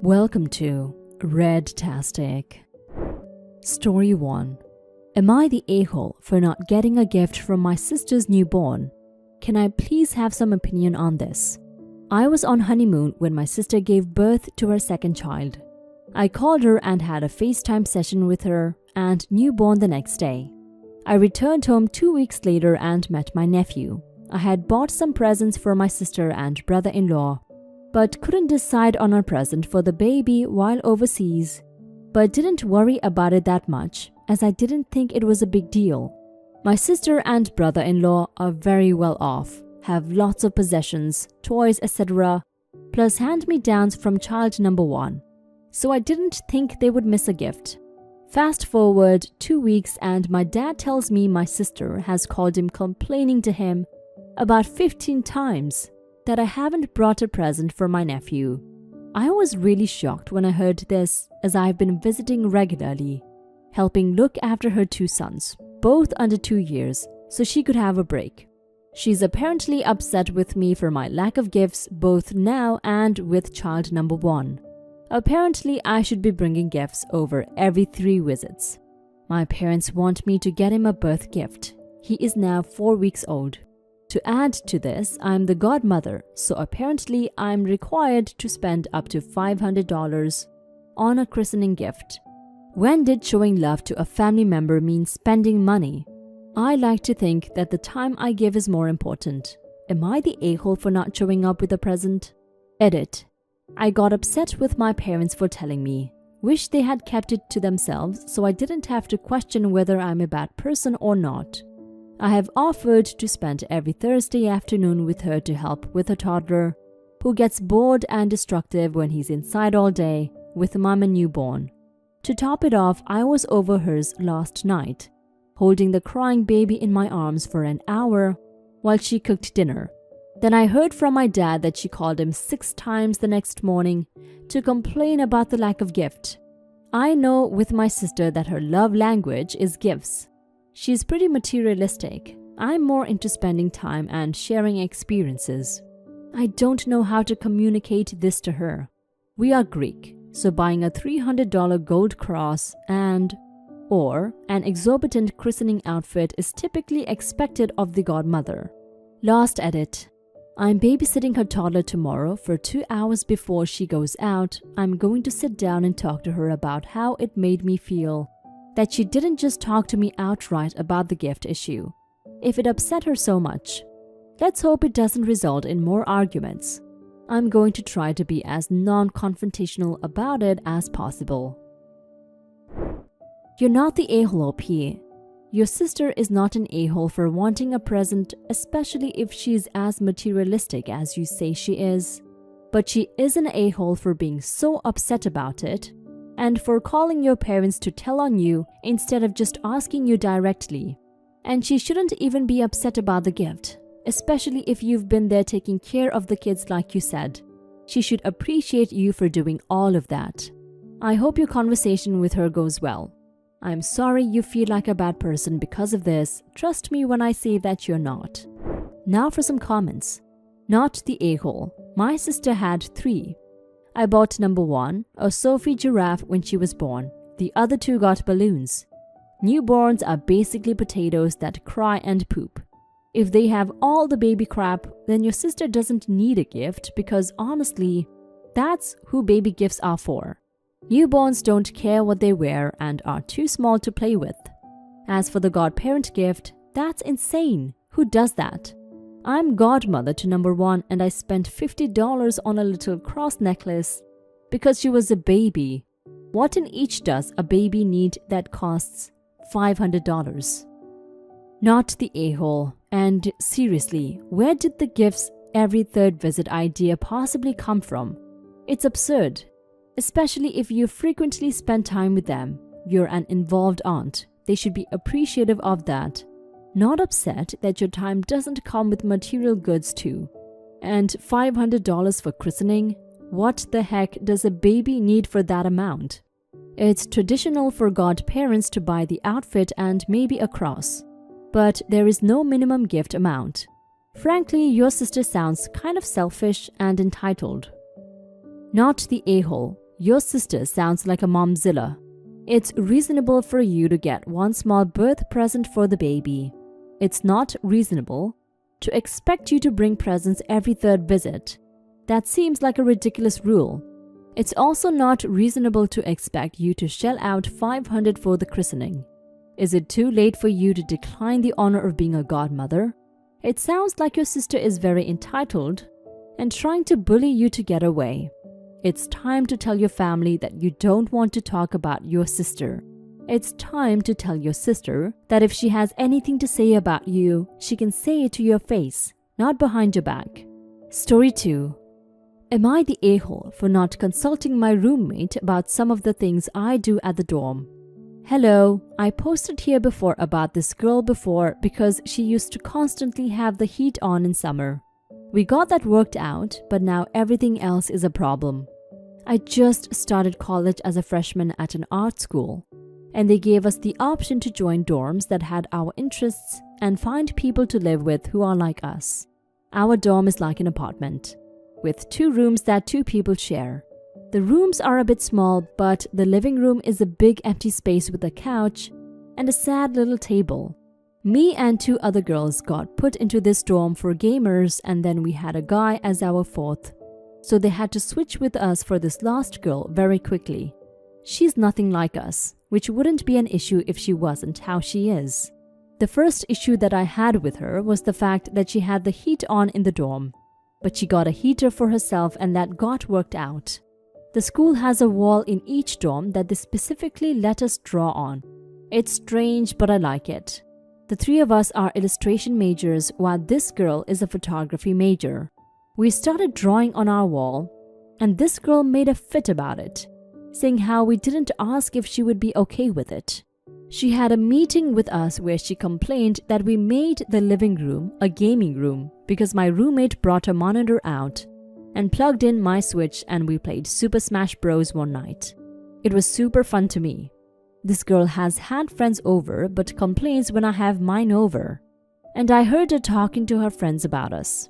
Welcome to Red-tastic. Story 1. Am I the a-hole for not getting a gift from my sister's newborn? Can I please have some opinion on this? I was on honeymoon when my sister gave birth to her second child. I called her and had a FaceTime session with her and newborn the next day. I returned home 2 weeks later and met my nephew. I had bought some presents for my sister and brother-in-law, but couldn't decide on a present for the baby while overseas. But didn't worry about it that much, as I didn't think it was a big deal. My sister and brother-in-law are very well off, have lots of possessions, toys, etc., plus hand-me-downs from child number 1. So I didn't think they would miss a gift. Fast forward 2 weeks and my dad tells me my sister has called him complaining to him about 15 times that I haven't brought a present for my nephew. I was really shocked when I heard this, as I've been visiting regularly, helping look after her 2 sons, both under 2 years, so she could have a break. She's apparently upset with me for my lack of gifts both now and with child number 1. Apparently, I should be bringing gifts over every 3 visits. My parents want me to get him a birth gift. He is now 4 weeks old. To add to this, I'm the godmother, so apparently I'm required to spend up to $500 on a christening gift. When did showing love to a family member mean spending money? I like to think that the time I give is more important. Am I the a-hole for not showing up with a present? Edit. I got upset with my parents for telling me. Wish they had kept it to themselves so I didn't have to question whether I'm a bad person or not. I have offered to spend every Thursday afternoon with her to help with a toddler who gets bored and destructive when he's inside all day with mom and newborn. To top it off, I was over hers last night, holding the crying baby in my arms for an hour while she cooked dinner. Then I heard from my dad that she called him 6 times the next morning to complain about the lack of gift. I know with my sister that her love language is gifts. She's pretty materialistic. I'm more into spending time and sharing experiences. I don't know how to communicate this to her. We are Greek, so buying a $300 gold cross or an exorbitant christening outfit is typically expected of the godmother. Last edit. I'm babysitting her toddler tomorrow for 2 hours before she goes out. I'm going to sit down and talk to her about how it made me feel that she didn't just talk to me outright about the gift issue, if it upset her so much. Let's hope it doesn't result in more arguments. I'm going to try to be as non-confrontational about it as possible. You're not the a-hole, OP. Your sister is not an a-hole for wanting a present, especially if she's as materialistic as you say she is. But she is an a-hole for being so upset about it, and for calling your parents to tell on you instead of just asking you directly. And she shouldn't even be upset about the gift, especially if you've been there taking care of the kids like you said. She should appreciate you for doing all of that. I hope your conversation with her goes well. I'm sorry you feel like a bad person because of this. Trust me when I say that you're not. Now for some comments. Not the a-hole. My sister had 3. I bought number 1, a Sophie giraffe when she was born. The other 2 got balloons. Newborns are basically potatoes that cry and poop. If they have all the baby crap, then your sister doesn't need a gift because honestly, that's who baby gifts are for. Newborns don't care what they wear and are too small to play with. As for the godparent gift, that's insane. Who does that? I'm godmother to number 1 and I spent $50 on a little cross necklace because she was a baby. What in each does a baby need that costs $500? Not the a-hole. And seriously, where did the gifts every 3rd visit idea possibly come from? It's absurd. Especially if you frequently spend time with them. You're an involved aunt. They should be appreciative of that. Not upset that your time doesn't come with material goods too. And $500 for christening? What the heck does a baby need for that amount? It's traditional for godparents to buy the outfit and maybe a cross. But there is no minimum gift amount. Frankly, your sister sounds kind of selfish and entitled. Not the a-hole. your sister sounds like a momzilla. It's reasonable for you to get one small birth present for the baby. It's not reasonable to expect you to bring presents every third visit. That seems like a ridiculous rule. It's also not reasonable to expect you to shell out $500 for the christening. Is it too late for you to decline the honor of being a godmother? It sounds like your sister is very entitled and trying to bully you to get away. It's time to tell your family that you don't want to talk about your sister. It's time to tell your sister that if she has anything to say about you, she can say it to your face, not behind your back. Story 2. Am I the a-hole for not consulting my roommate about some of the things I do at the dorm? Hello, I posted here before about this girl before because she used to constantly have the heat on in summer. We got that worked out, but now everything else is a problem. I just started college as a freshman at an art school, and they gave us the option to join dorms that had our interests and find people to live with who are like us. Our dorm is like an apartment, with 2 rooms that 2 people share. The rooms are a bit small, but the living room is a big empty space with a couch and a sad little table. Me and 2 other girls got put into this dorm for gamers, and then we had a guy as our 4th. So they had to switch with us for this last girl very quickly. She's nothing like us, which wouldn't be an issue if she wasn't how she is. The first issue that I had with her was the fact that she had the heat on in the dorm. But she got a heater for herself and that got worked out. The school has a wall in each dorm that they specifically let us draw on. It's strange, but I like it. The 3 of us are illustration majors while this girl is a photography major. We started drawing on our wall, and this girl made a fit about it, saying how we didn't ask if she would be okay with it. She had a meeting with us where she complained that we made the living room a gaming room because my roommate brought a monitor out and plugged in my Switch and we played Super Smash Bros. One night. It was super fun to me. This girl has had friends over but complains when I have mine over. And I heard her talking to her friends about us.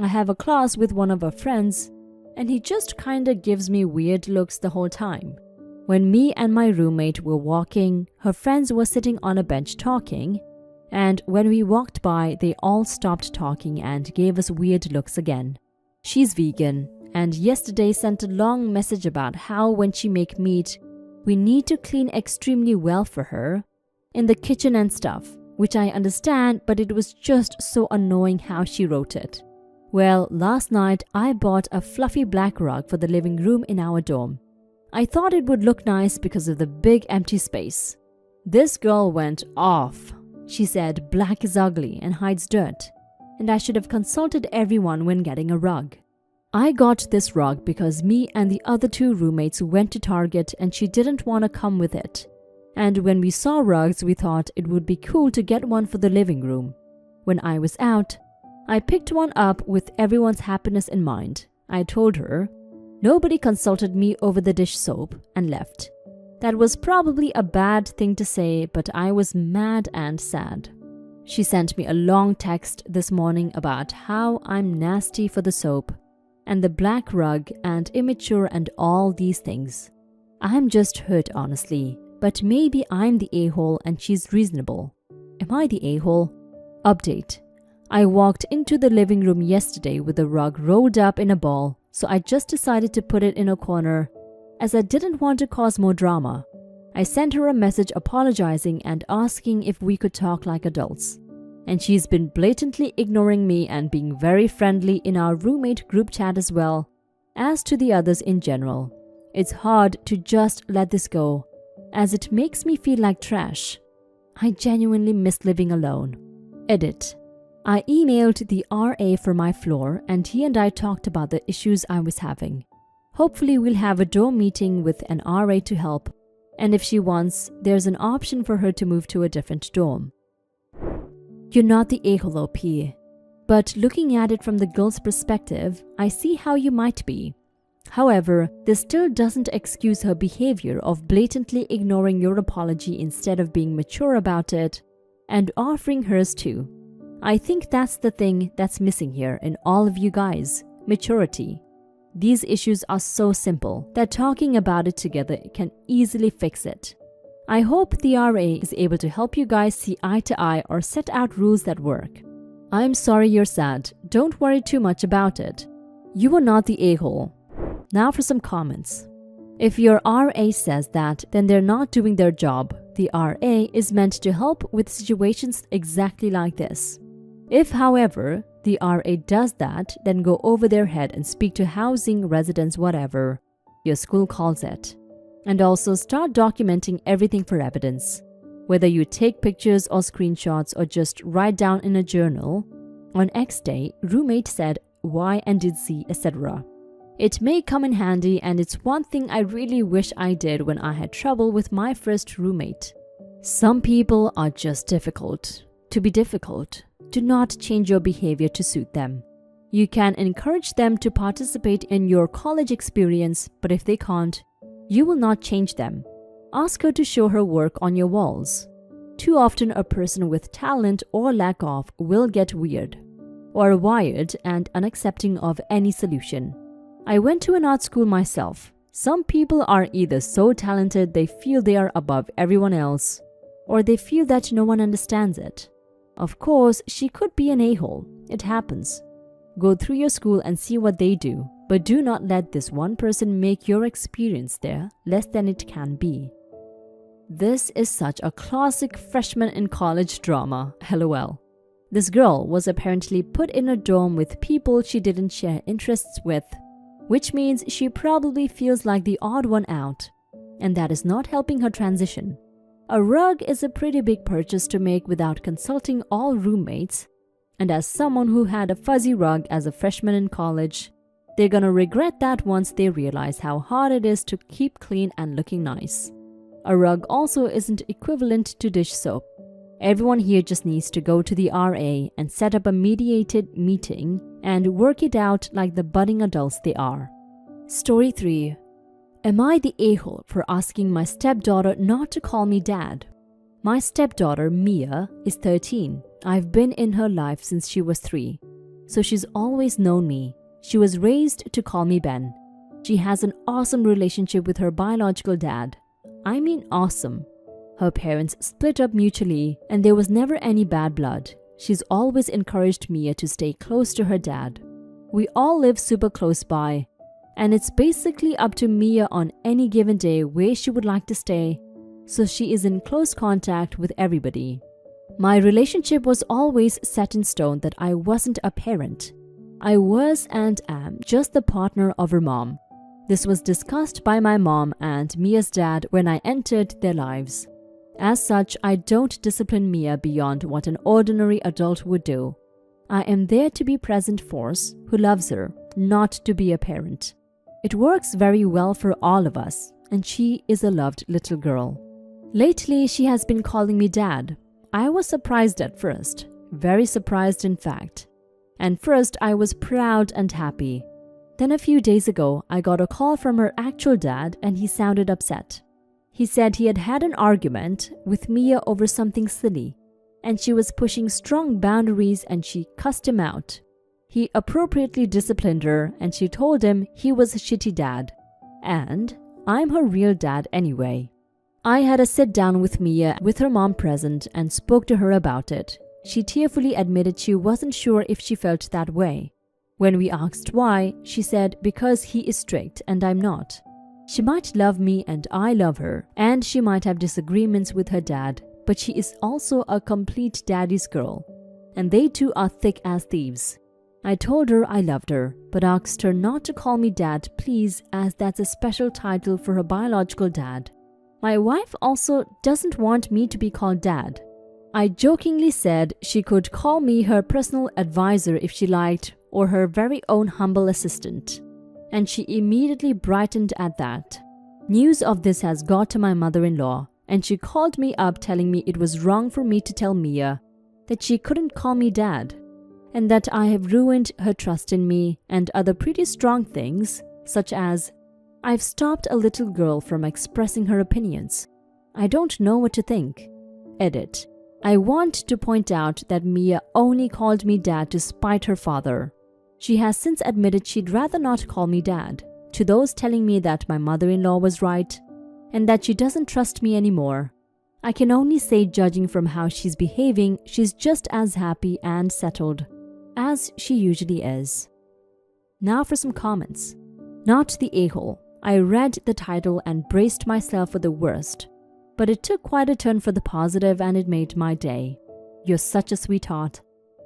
I have a class with one of her friends and he just kinda gives me weird looks the whole time. When me and my roommate were walking, her friends were sitting on a bench talking, and when we walked by, they all stopped talking and gave us weird looks again. She's vegan, and yesterday sent a long message about how when she make meat, we need to clean extremely well for her, in the kitchen and stuff, which I understand, but it was just so annoying how she wrote it. Well, last night I bought a fluffy black rug for the living room in our dorm. I thought it would look nice because of the big empty space. This girl went off. She said black is ugly and hides dirt, and I should have consulted everyone when getting a rug. I got this rug because me and the other 2 roommates went to Target and she didn't want to come with it. And when we saw rugs, we thought it would be cool to get one for the living room. When I was out, I picked one up with everyone's happiness in mind. I told her, nobody consulted me over the dish soap and left. That was probably a bad thing to say, but I was mad and sad. She sent me a long text this morning about how I'm nasty for the soap and the black rug and immature and all these things. I'm just hurt honestly, but maybe I'm the a-hole and she's reasonable. Am I the a-hole? Update. I walked into the living room yesterday with the rug rolled up in a ball, so I just decided to put it in a corner as I didn't want to cause more drama. I sent her a message apologizing and asking if we could talk like adults. And she's been blatantly ignoring me and being very friendly in our roommate group chat as well as to the others in general. It's hard to just let this go, as it makes me feel like trash. I genuinely miss living alone. Edit. I emailed the RA for my floor and he and I talked about the issues I was having. Hopefully we'll have a dorm meeting with an RA to help, and if she wants, there's an option for her to move to a different dorm. You're not the a-hole OP, but looking at it from the girl's perspective, I see how you might be. However, this still doesn't excuse her behavior of blatantly ignoring your apology instead of being mature about it and offering hers too. I think that's the thing that's missing here in all of you guys, maturity. These issues are so simple that talking about it together can easily fix it. I hope the RA is able to help you guys see eye to eye or set out rules that work. I'm sorry you're sad. Don't worry too much about it. You are not the a-hole. Now for some comments. If your RA says that, then they're not doing their job. The RA is meant to help with situations exactly like this. If, however, the RA does that, then go over their head and speak to housing, residents, whatever your school calls it. And also start documenting everything for evidence. Whether you take pictures or screenshots or just write down in a journal, on X day, roommate said Y and did Z, etc. It may come in handy, and it's one thing I really wish I did when I had trouble with my first roommate. Some people are just difficult. To be difficult, do not change your behavior to suit them. You can encourage them to participate in your college experience, but if they can't, you will not change them. Ask her to show her work on your walls. Too often a person with talent or lack of will get weird, or wired and unaccepting of any solution. I went to an art school myself. Some people are either so talented they feel they are above everyone else, or they feel that no one understands it. Of course, she could be an a-hole. It happens. Go through your school and see what they do, but do not let this one person make your experience there less than it can be. This is such a classic freshman in college drama, LOL. This girl was apparently put in a dorm with people she didn't share interests with, which means she probably feels like the odd one out, and that is not helping her transition. A rug is a pretty big purchase to make without consulting all roommates, and as someone who had a fuzzy rug as a freshman in college, they're gonna regret that once they realize how hard it is to keep clean and looking nice. A rug also isn't equivalent to dish soap. Everyone here just needs to go to the RA and set up a mediated meeting and work it out like the budding adults they are. Story 3. Am I the a-hole for asking my stepdaughter not to call me dad? My stepdaughter, Mia, is 13. I've been in her life since she was 3, so she's always known me. She was raised to call me Ben. She has an awesome relationship with her biological dad. I mean awesome. Her parents split up mutually and there was never any bad blood. She's always encouraged Mia to stay close to her dad. We all live super close by, and it's basically up to Mia on any given day where she would like to stay, so she is in close contact with everybody. My relationship was always set in stone that I wasn't a parent. I was and am just the partner of her mom. This was discussed by my mom and Mia's dad when I entered their lives. As such, I don't discipline Mia beyond what an ordinary adult would do. I am there to be present force who loves her, not to be a parent. It works very well for all of us, and she is a loved little girl. Lately, she has been calling me dad. I was surprised at first, very surprised in fact. And first, I was proud and happy. Then a few days ago, I got a call from her actual dad and he sounded upset. He said he had had an argument with Mia over something silly, and she was pushing strong boundaries and she cussed him out. He appropriately disciplined her and she told him he was a shitty dad. And I'm her real dad anyway. I had a sit down with Mia with her mom present and spoke to her about it. She tearfully admitted she wasn't sure if she felt that way. When we asked why, she said because he is strict and I'm not. She might love me and I love her, and she might have disagreements with her dad, but she is also a complete daddy's girl, and they two are thick as thieves. I told her I loved her, but asked her not to call me dad, please, as that's a special title for her biological dad. My wife also doesn't want me to be called dad. I jokingly said she could call me her personal advisor if she liked, or her very own humble assistant. And she immediately brightened at that. News of this has got to my mother-in-law, and she called me up telling me it was wrong for me to tell Mia that she couldn't call me dad, and that I have ruined her trust in me and other pretty strong things, such as, I've stopped a little girl from expressing her opinions. I don't know what to think. Edit. I want to point out that Mia only called me dad to spite her father. She has since admitted she'd rather not call me dad, to those telling me that my mother-in-law was right and that she doesn't trust me anymore. I can only say, judging from how she's behaving, she's just as happy and settled as she usually is. Now for some comments. Not the a-hole. I read the title and braced myself for the worst, but it took quite a turn for the positive and it made my day. You're such a sweetheart,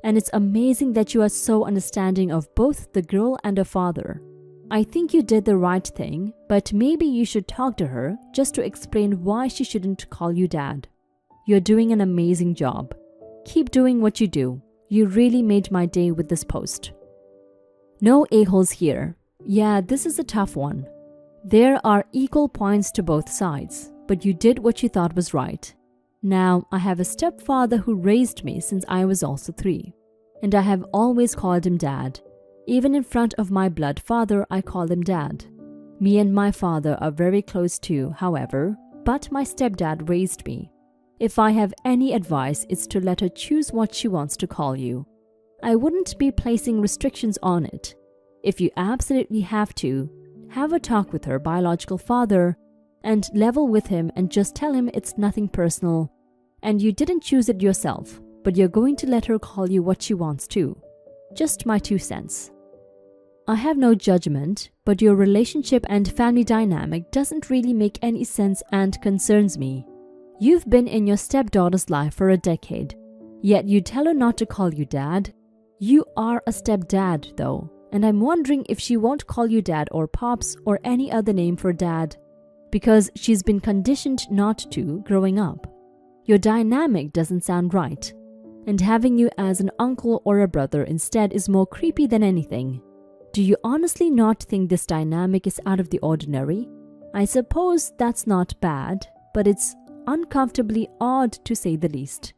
and it's amazing that you are so understanding of both the girl and her father. I think you did the right thing, but maybe you should talk to her just to explain why she shouldn't call you dad. You're doing an amazing job. Keep doing what you do. You really made my day with this post. No a-holes here. Yeah, this is a tough one. There are equal points to both sides, but you did what you thought was right. Now, I have a stepfather who raised me since I was also 3, and I have always called him dad. Even in front of my blood father, I call him dad. Me and my father are very close too, however, but my stepdad raised me. If I have any advice, it's to let her choose what she wants to call you. I wouldn't be placing restrictions on it. If you absolutely have to, have a talk with her biological father and level with him and just tell him it's nothing personal and you didn't choose it yourself, but you're going to let her call you what she wants to. Just my 2 cents. I have no judgment, but your relationship and family dynamic doesn't really make any sense and concerns me. You've been in your stepdaughter's life for a decade, yet you tell her not to call you dad. You are a stepdad though, and I'm wondering if she won't call you dad or pops or any other name for dad, because she's been conditioned not to growing up. Your dynamic doesn't sound right, and having you as an uncle or a brother instead is more creepy than anything. Do you honestly not think this dynamic is out of the ordinary? I suppose that's not bad, but it's uncomfortably odd to say the least.